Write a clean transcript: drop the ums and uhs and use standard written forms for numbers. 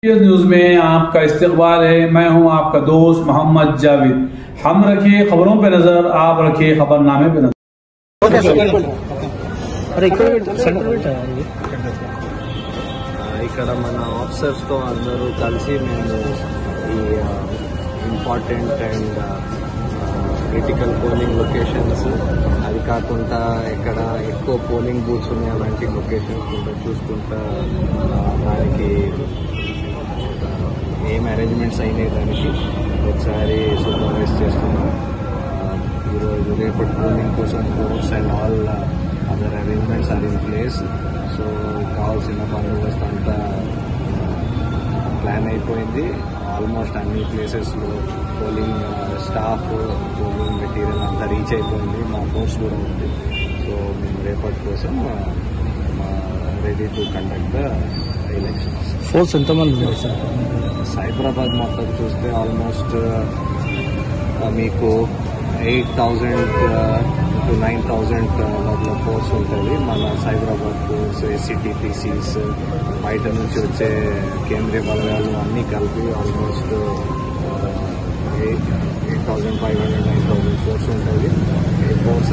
News में आपका इस्तकबाल है। मैं हूं आपका दोस्त मोहम्मद जावेद। हम रखिए खबरों पे नजर, आप रखिए खबरनामे पे नजर। ఇక్కడ మన ఆఫీసర్స్ తో అందరూ కలిసి మేము ఈ important and critical polling locations, అది కాకుండా ఎక్కడ ఎక్కువ పోలింగ్ బూత్స్ ఉన్నాయి అలాంటి లొకేషన్స్ కూడా చూసుకుంటా దానికి ఏం అరేంజ్మెంట్స్ అయినాయి దానికి ఒకసారి సూపర్వైజ్ చేస్తున్నాం. ఈరోజు రేపటి పోలింగ్ కోసం force and all other arrangements are in place. So కావాల్సిన బందోబస్తు అంతా ప్లాన్ అయిపోయింది. ఆల్మోస్ట్ అన్ని ప్లేసెస్లో పోలింగ్ స్టాఫ్, పోలింగ్ మెటీరియల్ అంతా రీచ్ అయిపోయింది. మా ఫోర్స్ కూడా ఉంది. సో మేము రేపటి కోసం ready to conduct the elections. Force ఎంతమంది ఉన్నారు సార్? సైబరాబాద్ మొత్తం చూస్తే ఆల్మోస్ట్ మీకు 8,000 to 9,000 లోపల ఫోర్స్ ఉంటుంది. మన సైబరాబాద్ ఫోర్స్, ఎస్సీటీపీసీస్, బయట నుంచి వచ్చే కేంద్రీయ బలగాలు అన్నీ కలిపి ఆల్మోస్ట్ 8,500 9,000 ఫోర్స్ ఉంటుంది. ఫోర్స్